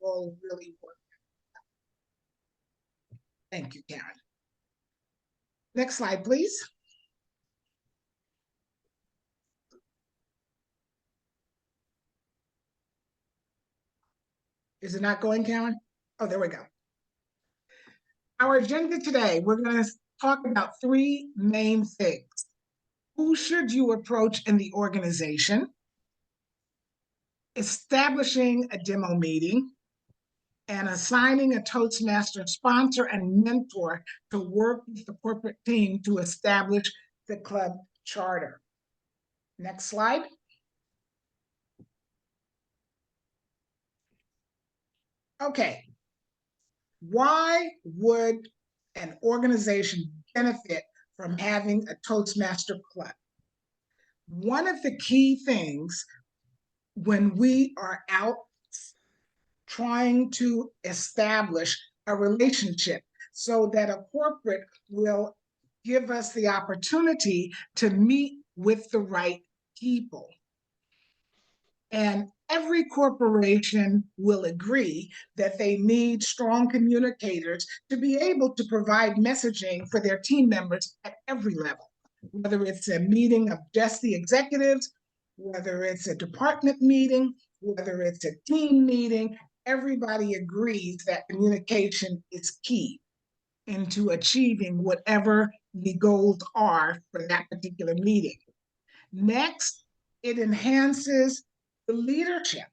will really work. Thank you, Karen. Next slide, please. Is it not going, Karen? Oh, there we go. Our agenda today, we're going to talk about three main things. Who should you approach in the organization? Establishing a demo meeting, and assigning a Toastmaster sponsor and mentor to work with the corporate team to establish the club charter. Next slide. Okay. Why would an organization benefit from having a Toastmaster club? One of the key things when we are out trying to establish a relationship so that a corporate will give us the opportunity to meet with the right people. And every corporation will agree that they need strong communicators to be able to provide messaging for their team members at every level, whether it's a meeting of just the executives, whether it's a department meeting, whether it's a team meeting. Everybody agrees that communication is key into achieving whatever the goals are for that particular meeting. Next, it enhances the leadership.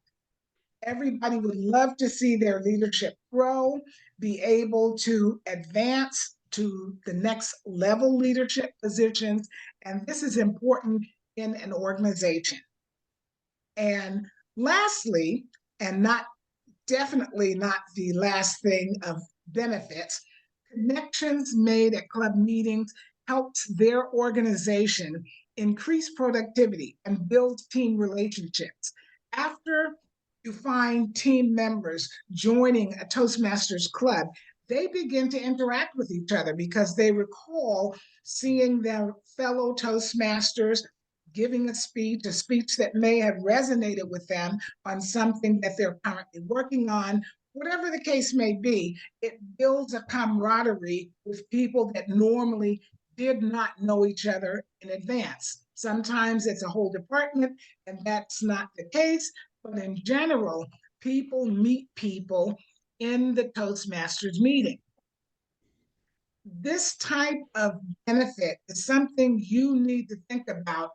Everybody would love to see their leadership grow, be able to advance to the next level leadership positions, and this is important in an organization. And lastly, and definitely not the last thing of benefits, connections made at club meetings helps their organization increase productivity and build team relationships. After you find team members joining a Toastmasters club, they begin to interact with each other because they recall seeing their fellow Toastmasters giving a speech that may have resonated with them on something that they're currently working on. Whatever the case may be, it builds a camaraderie with people that normally did not know each other in advance. Sometimes it's a whole department, and that's not the case. But in general, people meet people in the Toastmasters meeting. This type of benefit is something you need to think about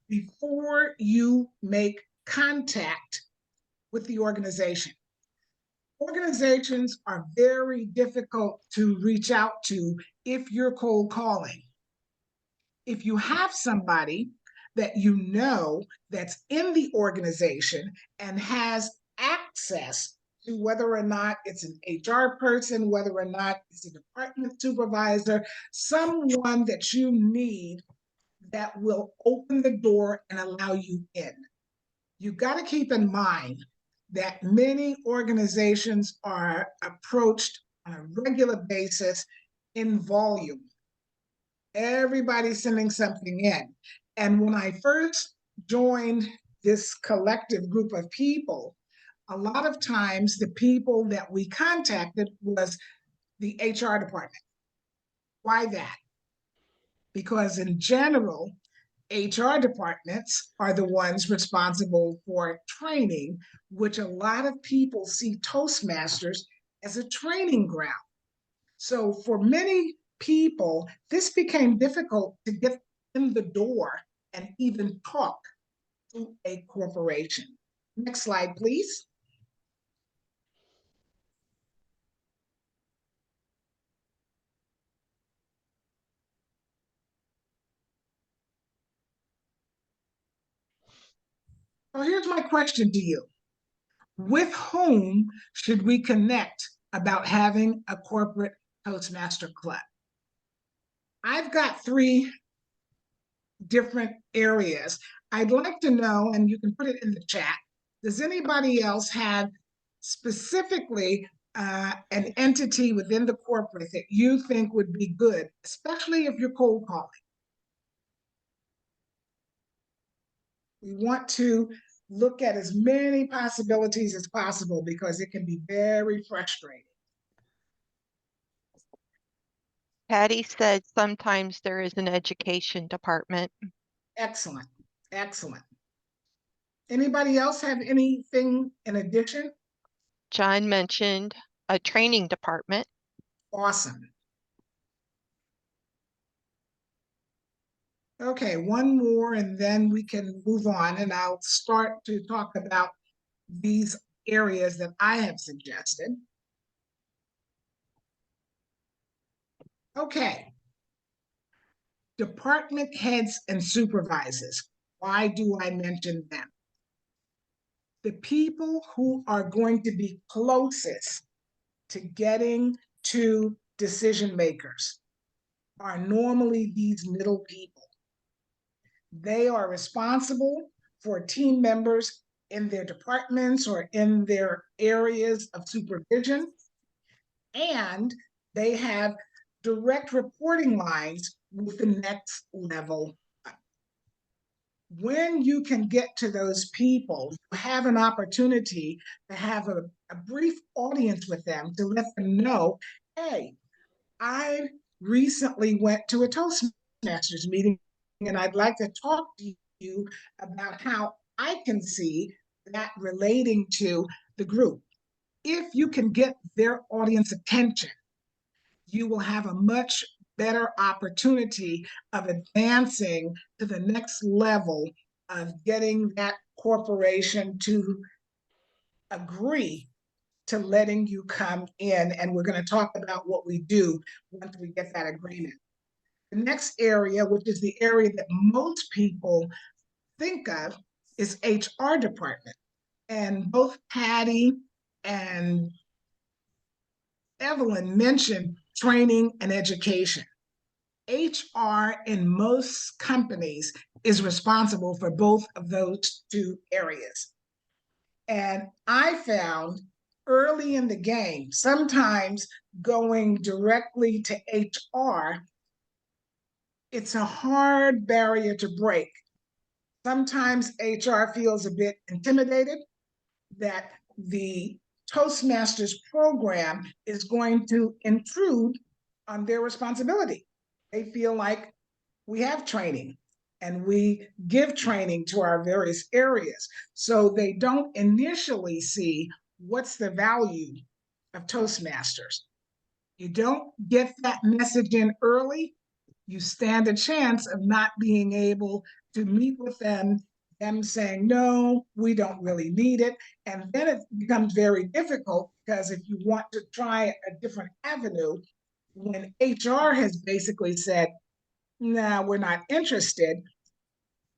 before you make contact with the organization. Organizations are very difficult to reach out to if you're cold calling. If you have somebody that you know that's in the organization and has access to whether or not it's an HR person, whether or not it's a department supervisor, someone that you need that will open the door and allow you in. You've got to keep in mind that many organizations are approached on a regular basis in volume. Everybody's sending something in. And when I first joined this collective group of people, a lot of times the people that we contacted was the HR department. Why that? Because in general, HR departments are the ones responsible for training, which a lot of people see Toastmasters as a training ground. So for many people, this became difficult to get in the door and even talk to a corporation. Next slide, please. So here's my question to you. With whom should we connect about having a corporate Toastmaster club? I've got three different areas. I'd like to know, and you can put it in the chat, does anybody else have specifically an entity within the corporate that you think would be good, especially if you're cold calling? We want to look at as many possibilities as possible because it can be very frustrating. Patty said sometimes there is an education department. Excellent, excellent. Anybody else have anything in addition? John mentioned a training department. Awesome. Okay, one more and then we can move on, and I'll start to talk about these areas that I have suggested. Okay. Department heads and supervisors. Why do I mention them? The people who are going to be closest to getting to decision makers are normally these middle people. They are responsible for team members in their departments or in their areas of supervision, and they have direct reporting lines with the next level. When you can get to those people, you have an opportunity to have a brief audience with them to let them know, hey, I recently went to a Toastmasters meeting and I'd like to talk to you about how I can see that relating to the group. If you can get their audience attention, you will have a much better opportunity of advancing to the next level of getting that corporation to agree to letting you come in. And we're going to talk about what we do once we get that agreement. The next area, which is the area that most people think of, is HR department. And both Patty and Evelyn mentioned training and education. HR in most companies is responsible for both of those two areas. And I found early in the game, sometimes going directly to HR, it's a hard barrier to break. Sometimes HR feels a bit intimidated that the Toastmasters program is going to intrude on their responsibility. They feel like we have training and we give training to our various areas. So they don't initially see what's the value of Toastmasters. You don't get that message in early, you stand a chance of not being able to meet with them saying, no, we don't really need it. And then it becomes very difficult because if you want to try a different avenue, when HR has basically said, nah, we're not interested,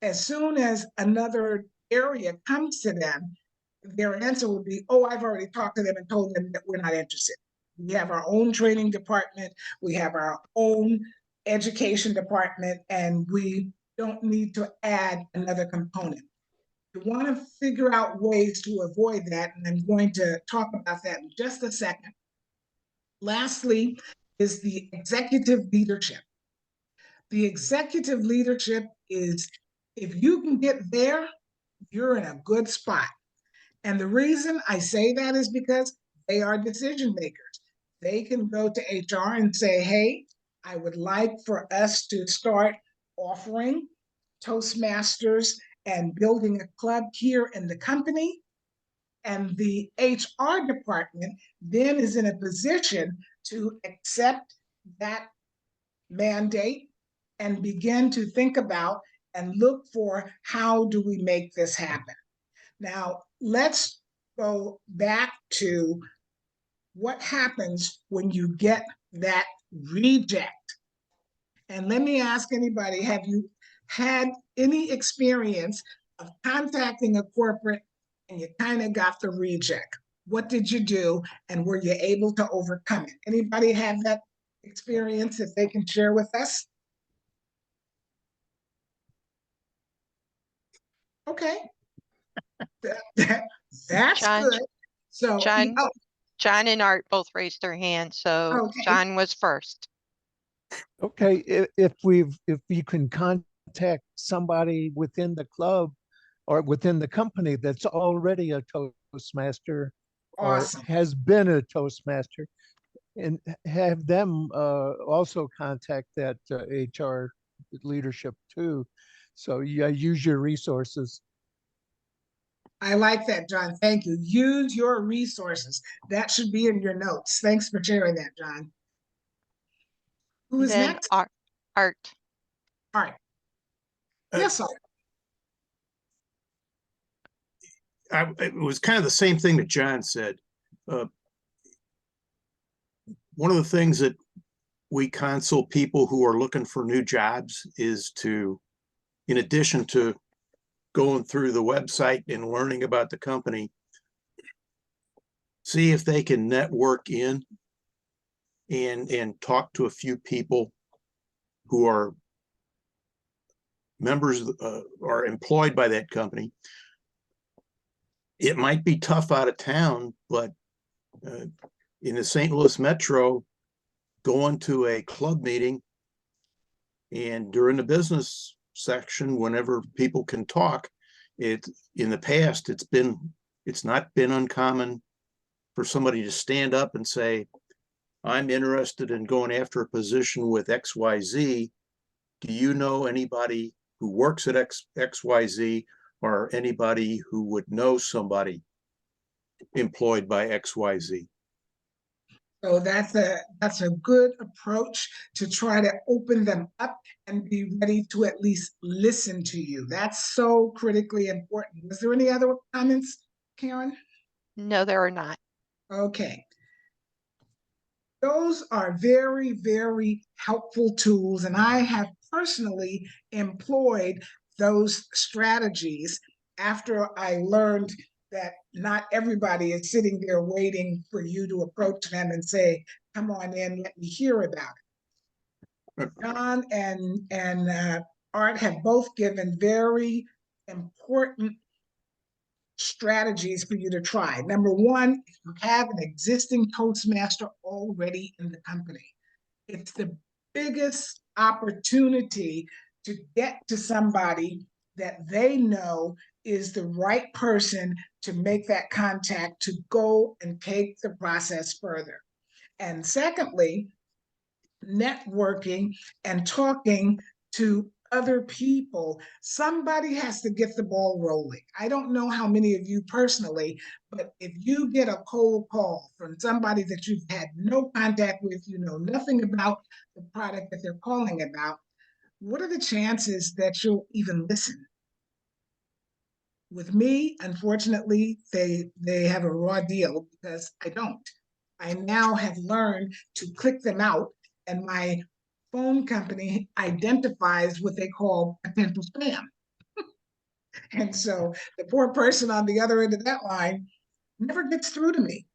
as soon as another area comes to them, their answer will be, oh, I've already talked to them and told them that we're not interested. We have our own training department, we have our own education department, and we don't need to add another component. You want to figure out ways to avoid that, and I'm going to talk about that in just a second. Lastly, is the executive leadership. The executive leadership is, if you can get there, you're in a good spot. And the reason I say that is because they are decision makers. They can go to HR and say, hey, I would like for us to start offering Toastmasters and building a club here in the company. And the HR department then is in a position to accept that mandate and begin to think about and look for how do we make this happen. Now, let's go back to what happens when you get that reject. And let me ask anybody, have you had any experience of contacting a corporate and you kind of got the reject? What did you do and were you able to overcome it? Anybody have that experience that they can share with us? Okay. That's John, good. So, John, oh, John and Art both raised their hands, so okay. John was first. Okay, if you can contact somebody within the club or within the company that's already a Toastmaster or Awesome. has been a Toastmaster, and have them also contact that HR leadership too. So yeah, use your resources. I like that, John. Thank you. Use your resources. That should be in your notes. Thanks for sharing that, John. Who is Then next? Art. All right. Yes, Art. It was kind of the same thing that John said. One of the things that we counsel people who are looking for new jobs is to, in addition to going through the website and learning about the company, see if they can network in and talk to a few people who are members or employed by that company. It might be tough out of town, but in the St. Louis Metro, going to a club meeting and during the business section, whenever people can talk, it in the past, it's not been uncommon for somebody to stand up and say, I'm interested in going after a position with XYZ. Do you know anybody who works at XYZ or anybody who would know somebody employed by XYZ? So that's a good approach to try to open them up and be ready to at least listen to you. That's so critically important. Was there any other comments, Karen? No, there are not. Okay. Those are very, very helpful tools, and I have personally employed those strategies after I learned that not everybody is sitting there waiting for you to approach them and say, come on in, let me hear about it. John and Art have both given very important strategies for you to try. Number one, if you have an existing Toastmaster already in the company, it's the biggest opportunity to get to somebody that they know is the right person to make that contact to go and take the process further. And secondly, networking and talking to other people. Somebody has to get the ball rolling. I don't know how many of you personally, but if you get a cold call from somebody that you've had no contact with, you know nothing about the product that they're calling about, what are the chances that you'll even listen? With me, unfortunately, they have a raw deal because I don't. I now have learned to click them out, and my phone company identifies what they call potential spam. And so the poor person on the other end of that line never gets through to me.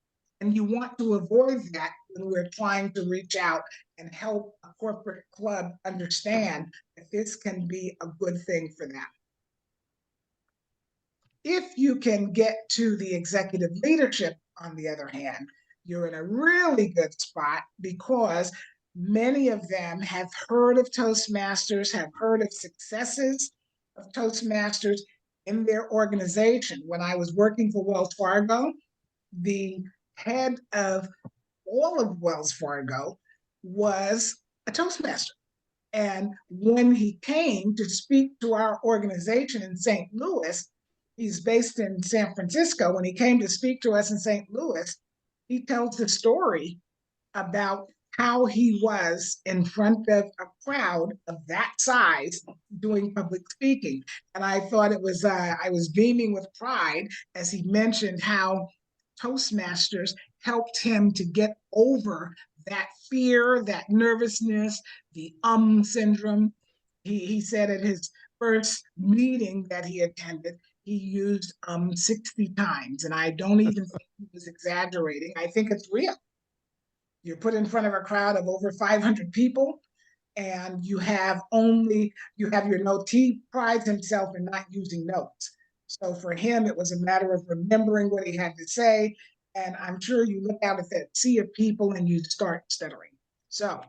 And you want to avoid that when we're trying to reach out and help a corporate club understand that this can be a good thing for them. If you can get to the executive leadership, on the other hand, you're in a really good spot because many of them have heard of Toastmasters, have heard of successes of Toastmasters in their organization. When I was working for Wells Fargo, the head of all of Wells Fargo was a Toastmaster. And when he came to speak to our organization in St. Louis, he's based in San Francisco. When he came to speak to us in St. Louis, he tells the story about how he was in front of a crowd of that size doing public speaking. And I thought I was beaming with pride as he mentioned how Toastmasters helped him to get over that fear, that nervousness, the syndrome. He said at his first meeting that he attended, he used 60 times. And I don't even think he was exaggerating. I think it's real. You're put in front of a crowd of over 500 people, and you have your notes. He prides himself in not using notes. So for him, it was a matter of remembering what he had to say. And I'm sure you look out at that sea of people and you start stuttering. So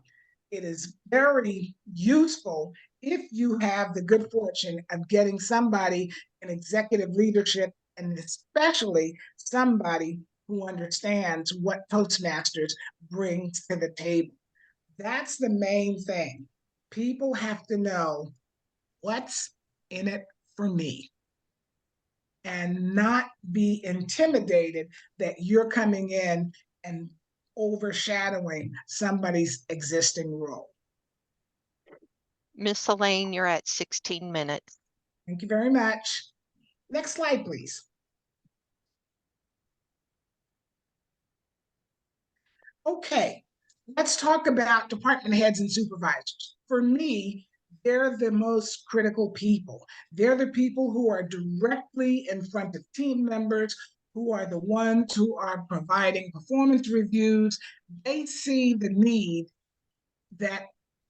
it is very useful if you have the good fortune of getting somebody in executive leadership, and especially somebody who understands what Toastmasters brings to the table. That's the main thing. People have to know what's in it for me and not be intimidated that you're coming in and overshadowing somebody's existing role. Miss Elaine, you're at 16 minutes. Thank you very much. Next slide, please. Okay, let's talk about department heads and supervisors. For me, they're the most critical people. They're the people who are directly in front of team members, who are the ones who are providing performance reviews. They see the need that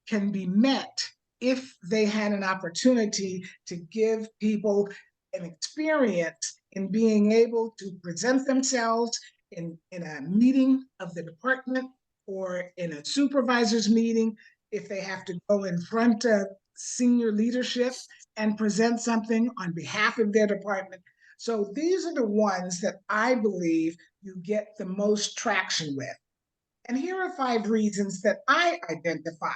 can be met if they had an opportunity to give people an experience in being able to present themselves in a meeting of the department or in a supervisor's meeting, if they have to go in front of senior leadership and present something on behalf of their department. So these are the ones that I believe you get the most traction with. And here are 5 reasons that I identified.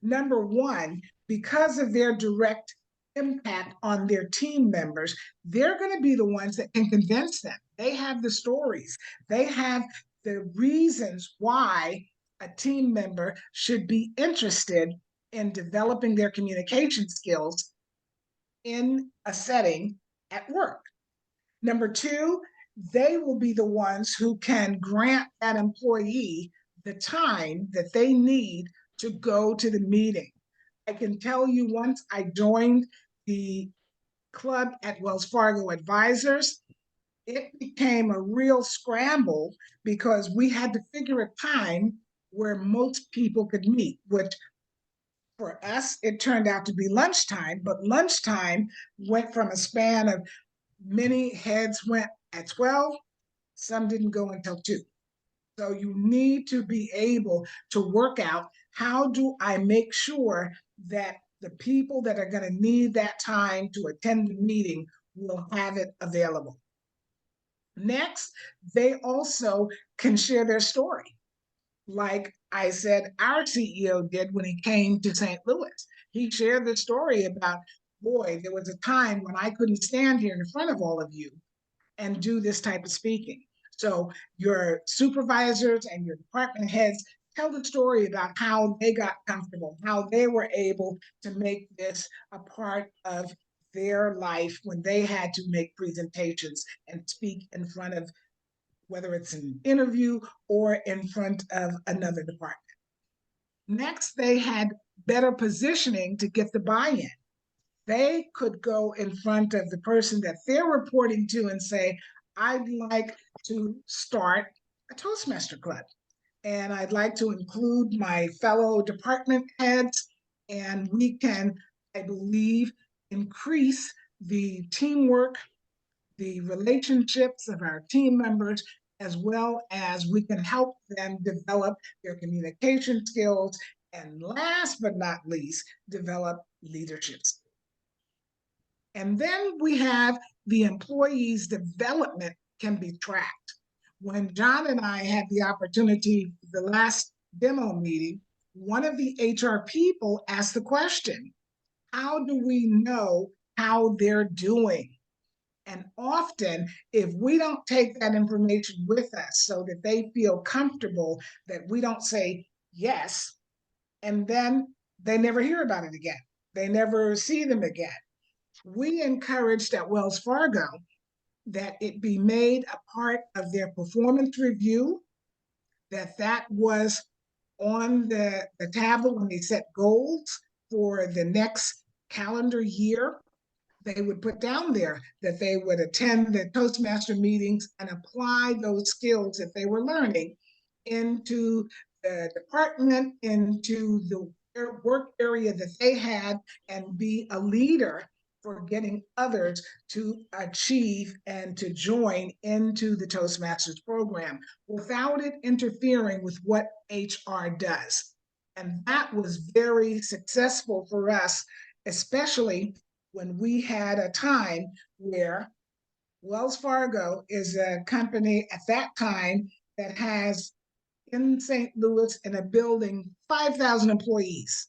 Number one, because of their direct impact on their team members, they're going to be the ones that can convince them. They have the stories, they have the reasons why a team member should be interested in developing their communication skills in a setting at work. Number two, they will be the ones who can grant that employee the time that they need to go to the meeting. I can tell you, once I joined the club at Wells Fargo Advisors, it became a real scramble because we had to figure a time where most people could meet, which for us, it turned out to be lunchtime, but lunchtime went from a span of many heads went at 12, some didn't go until 2. So you need to be able to work out, how do I make sure that the people that are going to need that time to attend the meeting will have it available. Next, they also can share their story. Like I said, our CEO did when he came to St. Louis. He shared the story about, boy, there was a time when I couldn't stand here in front of all of you and do this type of speaking. So your supervisors and your department heads tell the story about how they got comfortable, how they were able to make this a part of their life when they had to make presentations and speak in front of, whether it's an interview or in front of another department. Next, they had better positioning to get the buy-in. They could go in front of the person that they're reporting to and say, I'd like to start a Toastmaster club. And I'd like to include my fellow department heads, and we can, I believe, increase the teamwork, the relationships of our team members, as well as we can help them develop their communication skills, and last but not least, develop leadership skills. And then we have the employees' development can be tracked. When John and I had the opportunity, the last demo meeting, one of the HR people asked the question, how do we know how they're doing? And often, if we don't take that information with us so that they feel comfortable, that we don't say yes, and then they never hear about it again. They never see them again. We encouraged at Wells Fargo that it be made a part of their performance review, that was on the tablet when they set goals for the next calendar year. They would put down there that they would attend the Toastmaster meetings and apply those skills that they were learning into the department, into the work area that they had, and be a leader for getting others to achieve and to join into the Toastmasters program without it interfering with what HR does. And that was very successful for us, especially when we had a time where Wells Fargo is a company at that time that has in St. Louis in a building 5,000 employees.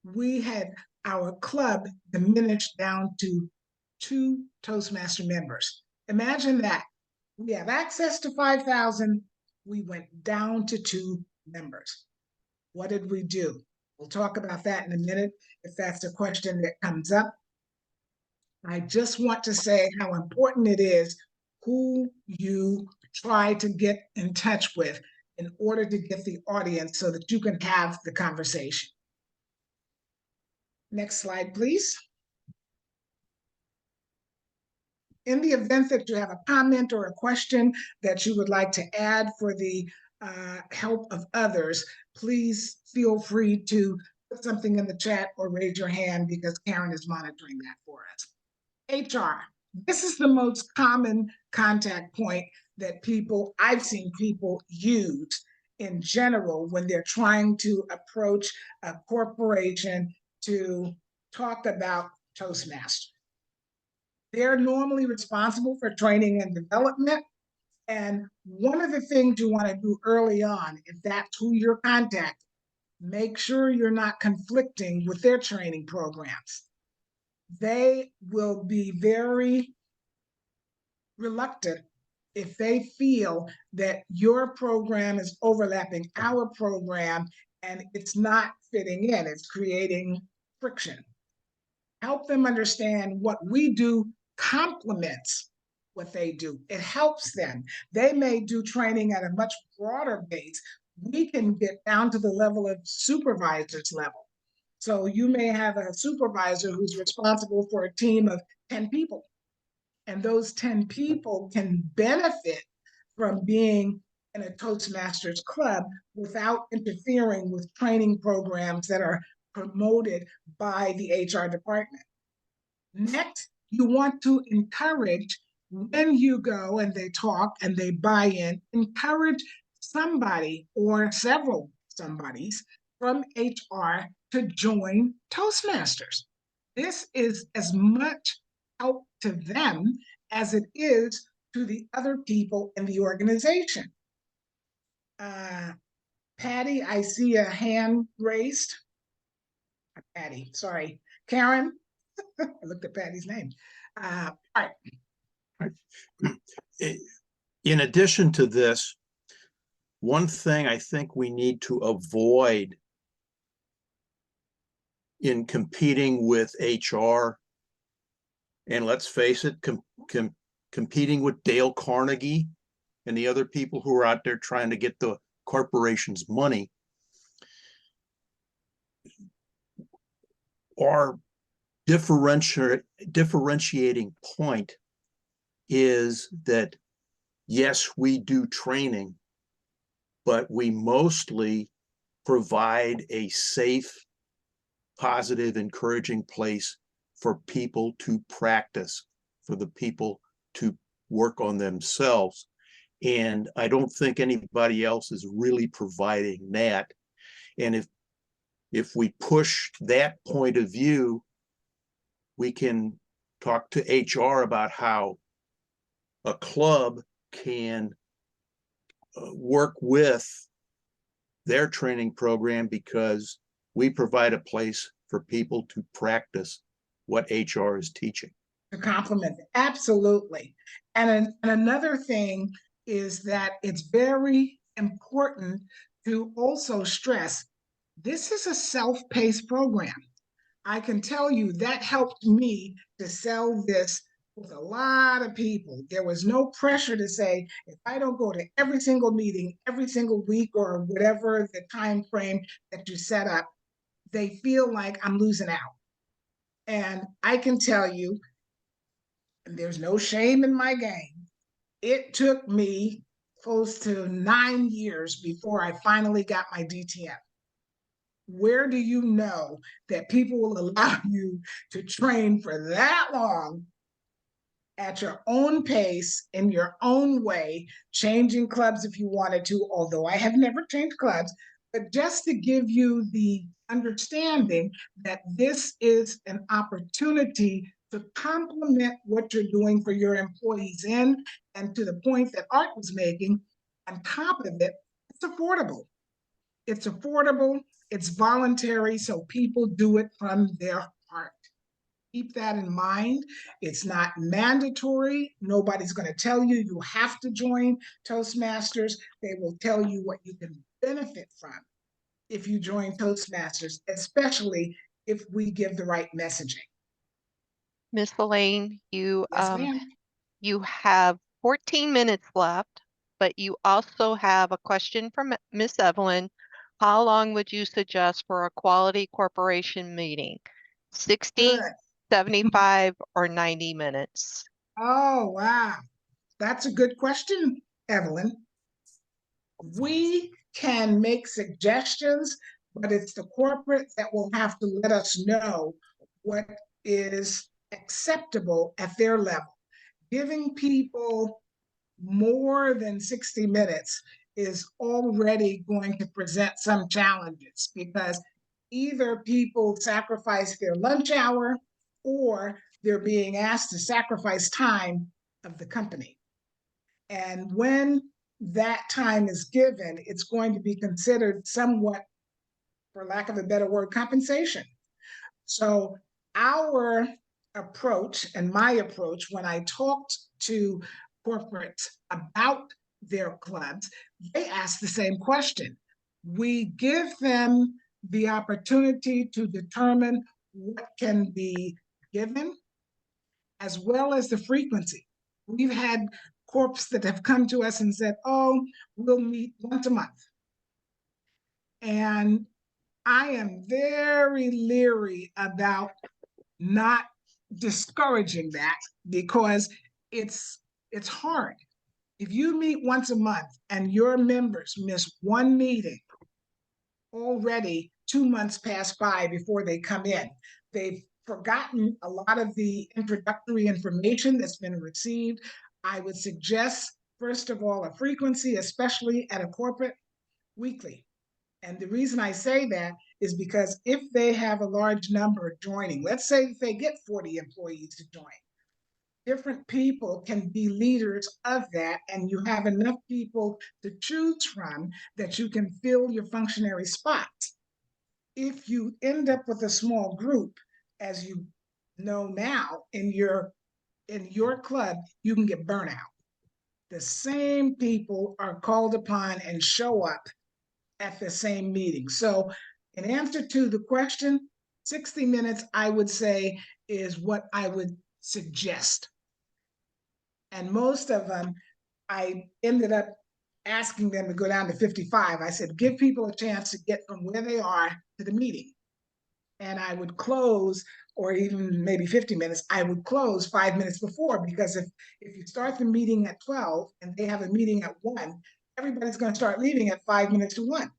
We had our club diminished down to 2 Toastmaster members. Imagine that. We have access to 5,000. We went down to 2 members. What did we do? We'll talk about that in a minute if that's a question that comes up. I just want to say how important it is who you try to get in touch with in order to get the audience so that you can have the conversation. Next slide, please. In the event that you have a comment or a question that you would like to add for the help of others, please feel free to put something in the chat or raise your hand because Karen is monitoring that for us. HR, this is the most common contact point that I've seen people use in general when they're trying to approach a corporation to talk about Toastmasters. They're normally responsible for training and development. And one of the things you want to do early on, if that's who you're contacting, make sure you're not conflicting with their training programs. They will be very reluctant if they feel that your program is overlapping our program and it's not fitting in, it's creating friction. Help them understand what we do complements what they do. It helps them. They may do training at a much broader base. We can get down to the level of supervisor's level. So you may have a supervisor who's responsible for a team of 10 people. And those 10 people can benefit from being in a Toastmasters club without interfering with training programs that are promoted by the HR department. Next, you want to encourage when you go and they talk and they buy in, encourage somebody or several somebodies from HR to join Toastmasters. This is as much help to them as it is to the other people in the organization. Patty, I see a hand raised. Patty, sorry. Karen, I looked at Patty's name. All right. In addition to this, one thing I think we need to avoid in competing with HR, and let's face it, competing with Dale Carnegie and the other people who are out there trying to get the corporation's money, our differentiating point is that, yes, we do training, but we mostly provide a safe, positive, encouraging place for people to practice, for the people to work on themselves. And I don't think anybody else is really providing that. And if we push that point of view, we can talk to HR about how a club can work with their training program, because we provide a place for people to practice what HR is teaching. To complement it, absolutely. And another thing is that it's very important to also stress this is a self-paced program. I can tell you that helped me to sell this with a lot of people. There was no pressure to say, if I don't go to every single meeting, every single week, or whatever the time frame that you set up, they feel like I'm losing out. And I can tell you, and there's no shame in my game, it took me close to 9 years before I finally got my DTM. Where do you know that people will allow you to train for that long at your own pace, in your own way, changing clubs if you wanted to, although I have never changed clubs, But just to give you the understanding that this is an opportunity to complement what you're doing for your employees and to the point that Art was making, on top of it, it's affordable. It's affordable, it's voluntary, so people do it from their heart. Keep that in mind. It's not mandatory. Nobody's going to tell you you have to join Toastmasters. They will tell you what you can benefit from if you join Toastmasters, especially if we give the right messaging. Miss Elaine, Yes, ma'am. you have 14 minutes left, but you also have a question from Miss Evelyn. How long would you suggest for a quality corporation meeting? 60, Good. 75, or 90 minutes? Oh, wow. That's a good question, Evelyn. We can make suggestions, but it's the corporate that will have to let us know what is acceptable at their level. Giving people more than 60 minutes is already going to present some challenges because either people sacrifice their lunch hour or they're being asked to sacrifice time of the company. And when that time is given, it's going to be considered somewhat, for lack of a better word, compensation. So our approach and my approach when I talked to corporates about their clubs, they ask the same question. We give them the opportunity to determine what can be given as well as the frequency. We've had corps that have come to us and said, oh, we'll meet once a month. And I am very leery about not discouraging that because it's hard. If you meet once a month and your members miss one meeting, already 2 months pass by before they come in. They've forgotten a lot of the introductory information that's been received. I would suggest, first of all, a frequency, especially at a corporate, weekly. And the reason I say that is because if they have a large number joining, let's say they get 40 employees to join, different people can be leaders of that, and you have enough people to choose from that you can fill your functionary spots. If you end up with a small group, as you know now in your club, you can get burnout. The same people are called upon and show up at the same meeting. So in answer to the question, 60 minutes, I would say, is what I would suggest. And most of them, I ended up asking them to go down to 55. I said, give people a chance to get from where they are to the meeting. And I would close, or even maybe 50 minutes, I would close 5 minutes before, because if you start the meeting at 12 and they have a meeting at 1, everybody's going to start leaving at 5 minutes to 1.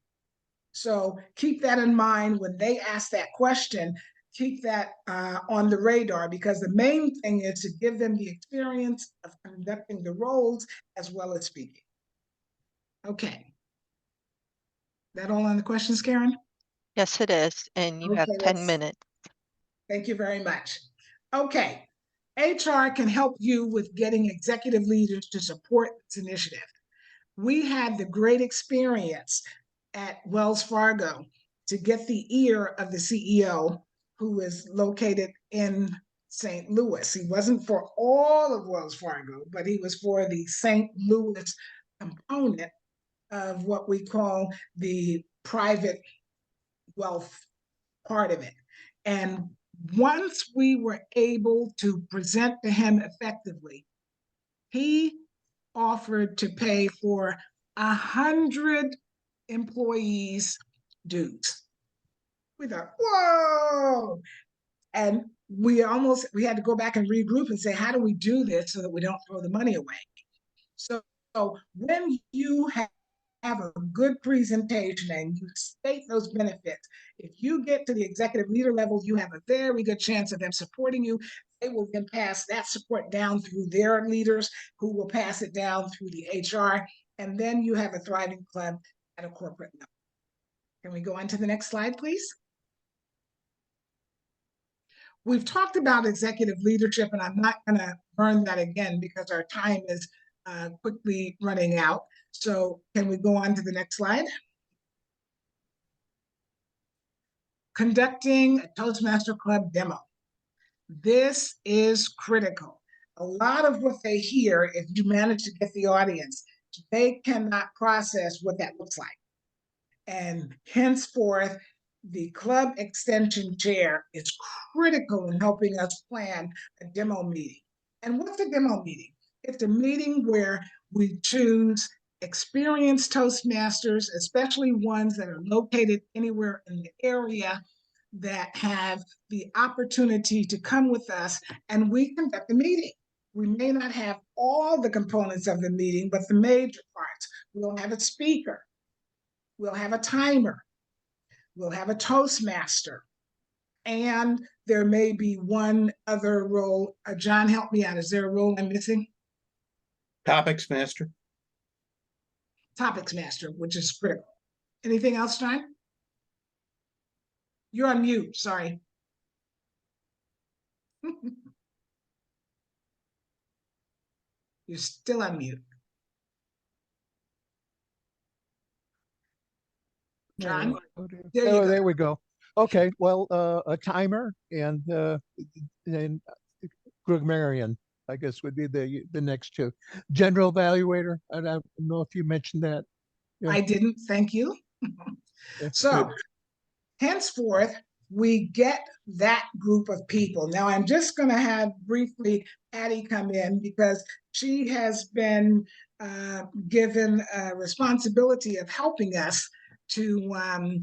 So keep that in mind when they ask that question. Keep that on the radar, because the main thing is to give them the experience of conducting the roles as well as speaking. Okay. That all on the questions, Karen? Yes, it is. And you have Okay, 10 minutes. thank you very much. Okay. HR can help you with getting executive leaders to support this initiative. We had the great experience at Wells Fargo to get the ear of the CEO, who is located in St. Louis. He wasn't for all of Wells Fargo, but he was for the St. Louis component of what we call the private wealth part of it. And once we were able to present to him effectively, he offered to pay for 100 employees' dues. We thought, whoa! And we had to go back and regroup and say, how do we do this so that we don't throw the money away? So when you have a good presentation and you state those benefits, if you get to the executive leader level, you have a very good chance of them supporting you. They will then pass that support down through their leaders, who will pass it down through the HR, and then you have a thriving club at a corporate level. Can we go on to the next slide, please? We've talked about executive leadership, and I'm not going to burn that again because our time is quickly running out. So can we go on to the next slide? Conducting a Toastmaster Club demo. This is critical. A lot of what they hear, if you manage to get the audience, they cannot process what that looks like. And henceforth, the club extension chair is critical in helping us plan a demo meeting. And what's a demo meeting? It's a meeting where we choose experienced Toastmasters, especially ones that are located anywhere in the area, that have the opportunity to come with us, and we conduct the meeting. We may not have all the components of the meeting, but the major parts. We'll have a speaker. We'll have a timer. We'll have a Toastmaster. And there may be one other role. John, help me out. Is there a role I'm missing? Topics master. Topics master, which is critical. Anything else, John? You're on mute, sorry. You're still on mute. John? There you go. There we go. Okay, well, a timer and grammarian, I guess, would be the next two. General evaluator, I don't know if you mentioned that. Yeah. I didn't, thank you. Yeah, So, good. henceforth, we get that group of people. Now, I'm just going to have briefly Patty come in because she has been given a responsibility of helping us to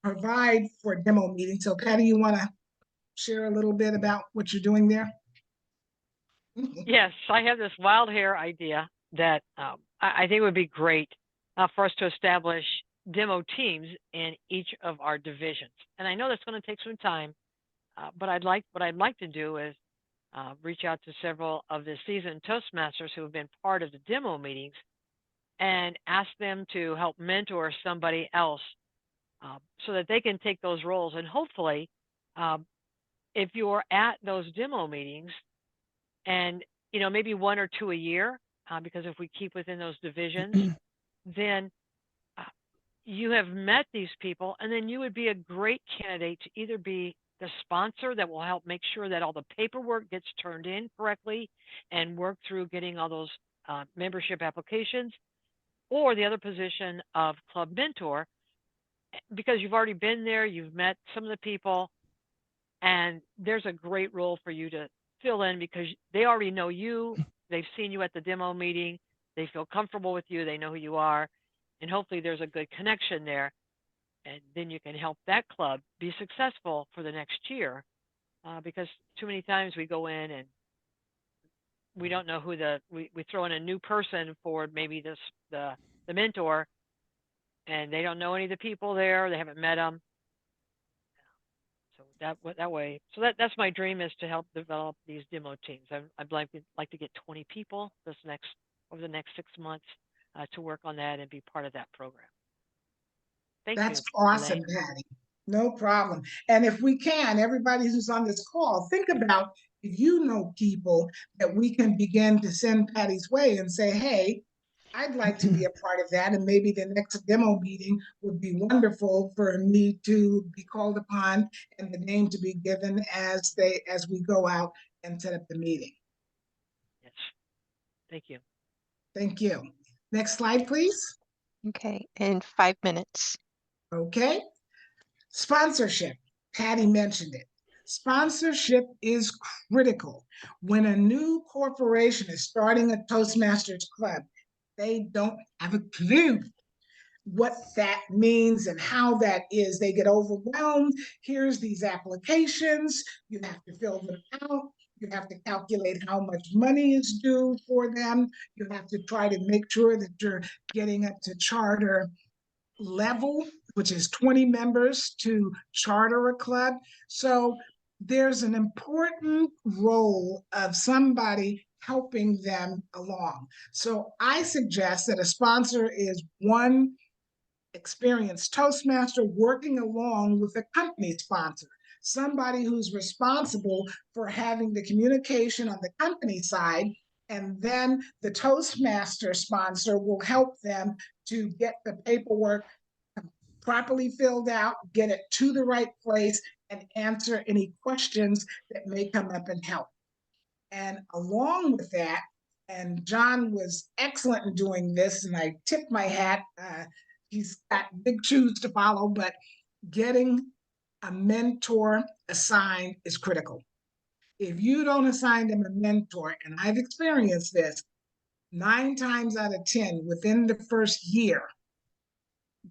provide for demo meetings. So, Patty, you want to share a little bit about what you're doing there? Yes, I have this wild hair idea that I think would be great for us to establish demo teams in each of our divisions. And I know that's going to take some time, but what I'd like to do is reach out to several of the seasoned Toastmasters who have been part of the demo meetings and ask them to help mentor somebody else so that they can take those roles. And hopefully, if you're at those demo meetings, and maybe one or two a year, because if we keep within those divisions, then you have met these people, and then you would be a great candidate to either be the sponsor that will help make sure that all the paperwork gets turned in correctly and work through getting all those membership applications, or the other position of club mentor, because you've already been there, you've met some of the people, and there's a great role for you to fill in because they already know you, they've seen you at the demo meeting, they feel comfortable with you, they know who you are, and hopefully there's a good connection there, and then you can help that club be successful for the next year, because too many times we go in and we don't know who we throw in a new person for maybe the mentor, and they don't know any of the people there, they haven't met them. So that way, so that's my dream, is to help develop these demo teams. I'd like to get 20 people over the next 6 months to work on that and be part of that program. Thank you. That's awesome, Elaine. Patty. No problem. And if we can, everybody who's on this call, think about if you know people that we can begin to send Patty's way and say, hey, I'd like to be a part of that. And maybe the next demo meeting would be wonderful for me to be called upon and the name to be given as we go out and set up the meeting. Yes. Thank you. Thank you. Next slide, please. Okay, in 5 minutes. Okay. Sponsorship. Patty mentioned it. Sponsorship is critical. When a new corporation is starting a Toastmasters club, they don't have a clue what that means and how that is. They get overwhelmed. Here's these applications. You have to fill them out. You have to calculate how much money is due for them. You have to try to make sure that you're getting up to charter level, which is 20 members to charter a club. So there's an important role of somebody helping them along. So I suggest that a sponsor is one experienced Toastmaster working along with a company sponsor, somebody who's responsible for having the communication on the company side, and then the Toastmaster sponsor will help them to get the paperwork properly filled out, get it to the right place, and answer any questions that may come up and help. And along with that, and John was excellent in doing this, and I tip my hat. He's got big shoes to follow, but getting a mentor assigned is critical. If you don't assign them a mentor, and I've experienced this 9 times out of 10 within the first year,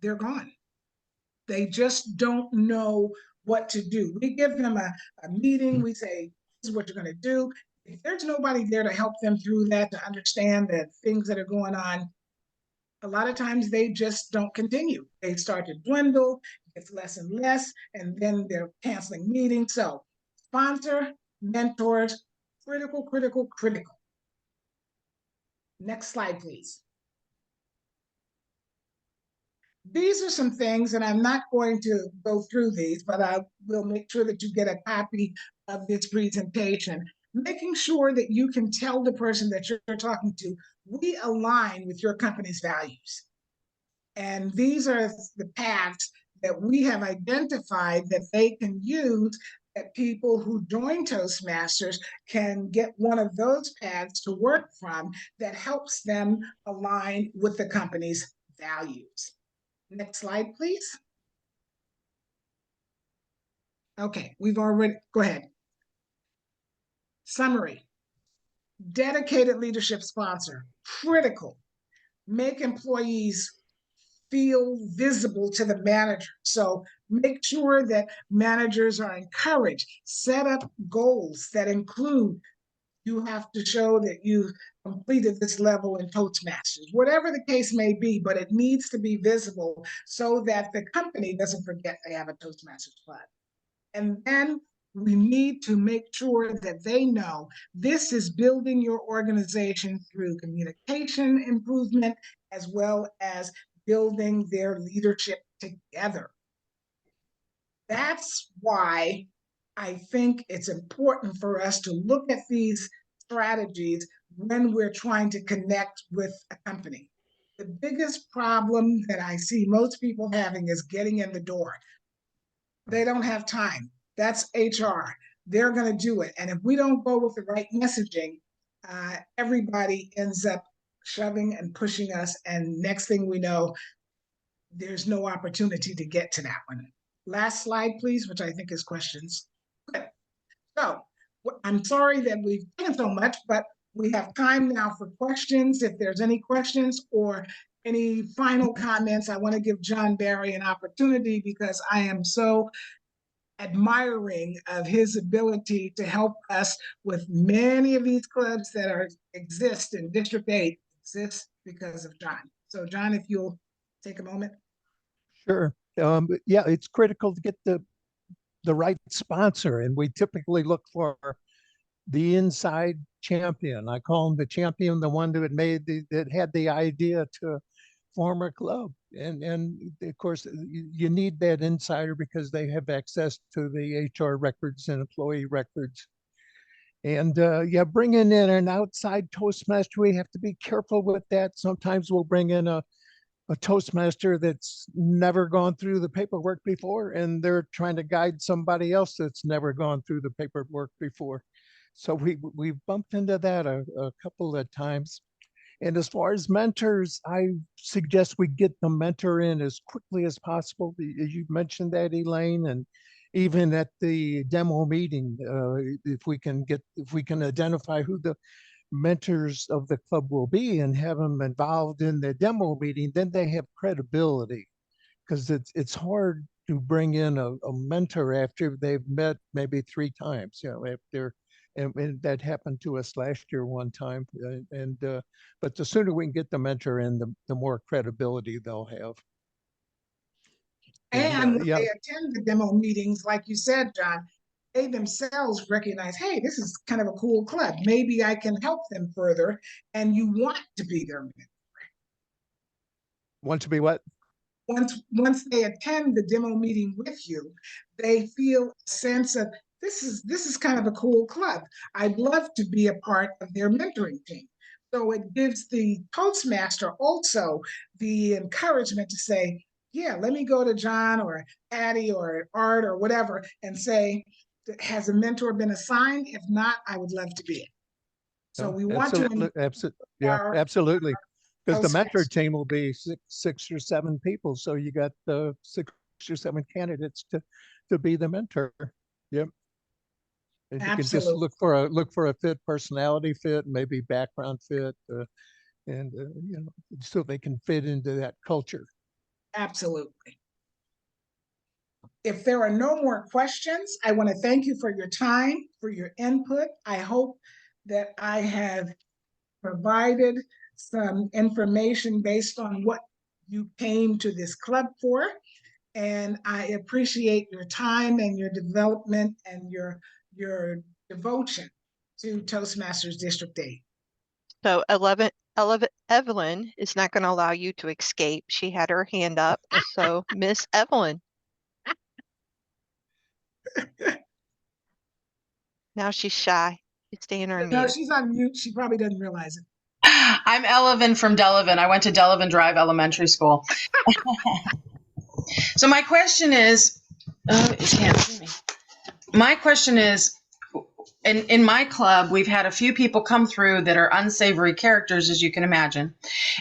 they're gone. They just don't know what to do. We give them a meeting, we say, this is what you're going to do. If there's nobody there to help them through that, to understand the things that are going on, a lot of times they just don't continue. They start to dwindle, it's less and less, and then they're canceling meetings. So sponsor, mentors, critical, critical, critical. Next slide, please. These are some things, and I'm not going to go through these, but I will make sure that you get a copy of this presentation. Making sure that you can tell the person that you're talking to, we align with your company's values. And these are the paths that we have identified that they can use, that people who join Toastmasters can get one of those paths to work from that helps them align with the company's values. Next slide, please. Okay, we've already, go ahead. Summary. Dedicated leadership sponsor, critical. Make employees feel visible to the manager. So make sure that managers are encouraged. Set up goals that include, you have to show that you completed this level in Toastmasters, whatever the case may be, but it needs to be visible so that the company doesn't forget they have a Toastmasters club. And then we need to make sure that they know this is building your organization through communication improvement, as well as building their leadership together. That's why I think it's important for us to look at these strategies when we're trying to connect with a company. The biggest problem that I see most people having is getting in the door. They don't have time. That's HR. They're going to do it. And if we don't go with the right messaging, everybody ends up shoving and pushing us. And next thing we know, there's no opportunity to get to that one. Last slide, please, which I think is questions. Good. So I'm sorry that we've done so much, but we have time now for questions. If there's any questions or any final comments, I want to give John Barry an opportunity because I am so admiring of his ability to help us with many of these clubs that exist in District 8 exist because of John. So John, if you'll take a moment. Sure. Yeah, it's critical to get the right sponsor, and we typically look for the inside champion. I call him the champion, the one that had the idea to form a club. And of course, you need that insider because they have access to the HR records and employee records. And yeah, bringing in an outside Toastmaster, we have to be careful with that. Sometimes we'll bring in a Toastmaster that's never gone through the paperwork before, and they're trying to guide somebody else that's never gone through the paperwork before. So we've bumped into that a couple of times. And as far as mentors, I suggest we get the mentor in as quickly as possible. You mentioned that, Elaine, and even at the demo meeting, if we can identify who the mentors of the club will be and have them involved in the demo meeting, then they have credibility, because it's hard to bring in a mentor after they've met maybe 3 times, after, and that happened to us last year one time. But the sooner we can get the mentor in, the more credibility they'll have. And when yeah, they attend the demo meetings, like you said, John, they themselves recognize, hey, this is kind of a cool club. Maybe I can help them further. And you want to be their mentor. want to be what? once they attend the demo meeting with you, they feel a sense of this is kind of a cool club. I'd love to be a part of their mentoring team. So it gives the Toastmaster also the encouragement to say, yeah, let me go to John or Addie or Art or whatever and say, has a mentor been assigned? If not, I would love to be it. So we want to absolutely. Because the mentor Toastmasters. team will be six or seven people. So you got the 6 or 7 candidates to be the mentor. Yep. And you can just Absolutely. look for a fit, personality fit, maybe background fit, and so they can fit into that culture. Absolutely. If there are no more questions, I want to thank you for your time, for your input. I hope that I have provided some information based on what you came to this club for. And I appreciate your time and your development and your devotion to Toastmasters District 8. So Evelyn is not going to allow you to escape. She had her hand up. So Miss Evelyn. Now she's shy. She's staying on No, mute. she's on mute. She probably doesn't realize it. I'm Elevin from Delavan. I went to Delavan Drive Elementary School. So my question is, you can't see me. My question is, in my club, we've had a few people come through that are unsavory characters, as you can imagine.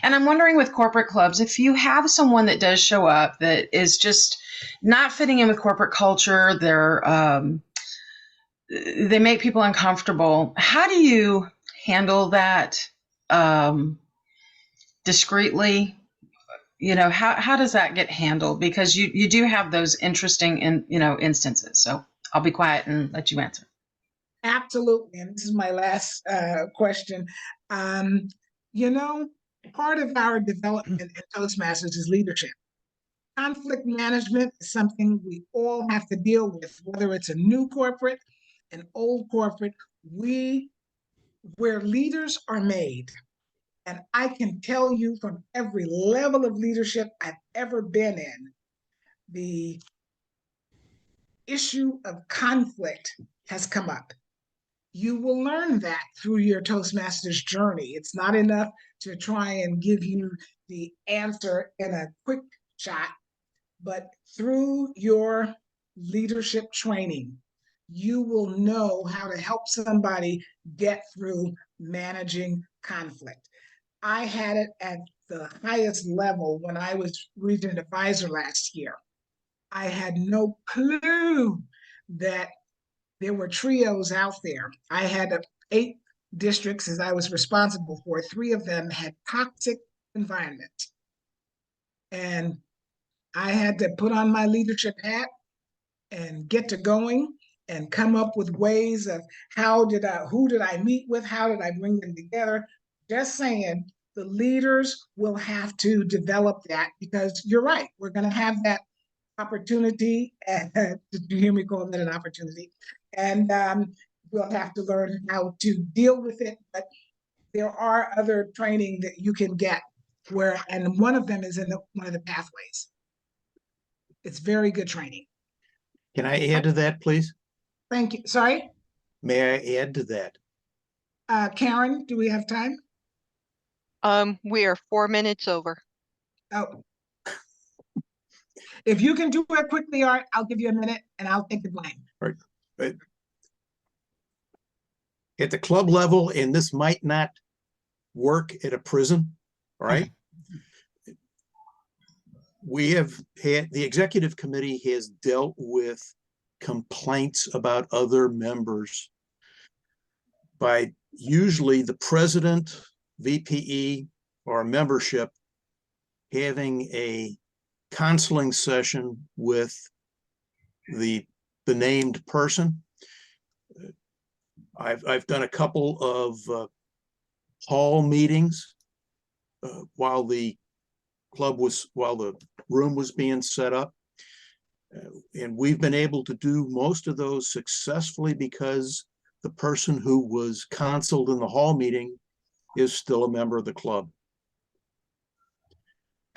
And I'm wondering with corporate clubs, if you have someone that does show up that is just not fitting in with corporate culture, they make people uncomfortable. How do you handle that discreetly? How does that get handled? Because you do have those interesting instances. So I'll be quiet and let you answer. Absolutely. And this is my last question. Part of our development in Toastmasters is leadership. Conflict management is something we all have to deal with, whether it's a new corporate, an old corporate. Where leaders are made, and I can tell you from every level of leadership I've ever been in, the issue of conflict has come up. You will learn that through your Toastmasters journey. It's not enough to try and give you the answer in a quick shot, but through your leadership training, you will know how to help somebody get through managing conflict. I had it at the highest level when I was region advisor last year. I had no clue that there were trios out there. I had 8 districts as I was responsible for. 3 of them had toxic environments. And I had to put on my leadership hat and get to going and come up with ways of who did I meet with? How did I bring them together? Just saying, the leaders will have to develop that, because you're right. We're going to have that opportunity, and do you hear me call that an opportunity? And we'll have to learn how to deal with it. But there are other training that you can get and one of them is in one of the pathways. It's very good training. Can I add to that, please? Thank you. Sorry? May I add to that? Karen, do we have time? We are 4 minutes over. Oh. If you can do it quickly, Art, I'll give you a minute and I'll take the blame. Right. At the club level, and this might not work at a prison, all right? We have had, the executive committee has dealt with complaints about other members by usually the president, VPE, or membership having a counseling session with the named person. I've done a couple of hall meetings while the room was being set up. And we've been able to do most of those successfully because the person who was counseled in the hall meeting is still a member of the club.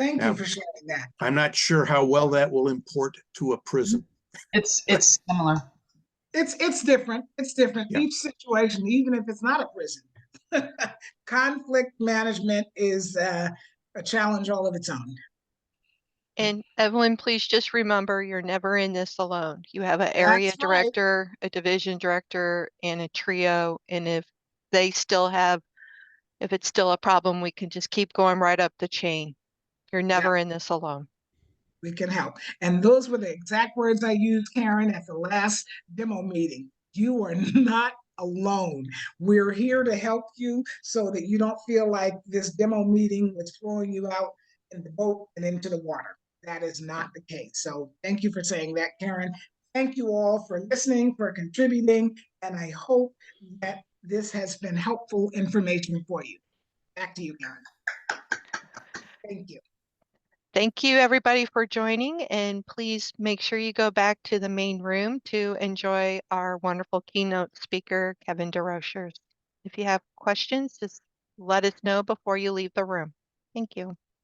Thank Now- you for sharing that. I'm not sure how well that will import to a prison. It's similar. It's different. It's different. Yeah. Each situation, even if it's not a prison, conflict management is a challenge all of its own. And Evelyn, please just remember, you're never in this alone. You have an area That's right. director, a division director, and a trio. And if it's still a problem, we can just keep going right up the chain. You're never in this alone. We can help. And those were the exact words I used, Karen, at the last demo meeting. You are not alone. We're here to help you so that you don't feel like this demo meeting was throwing you out in the boat and into the water. That is not the case. So thank you for saying that, Karen. Thank you all for listening, for contributing, and I hope that this has been helpful information for you. Back to you, Karen. Thank you. Thank you, everybody, for joining. And please make sure you go back to the main room to enjoy our wonderful keynote speaker, Kevin DeRochers. If you have questions, just let us know before you leave the room. Thank you.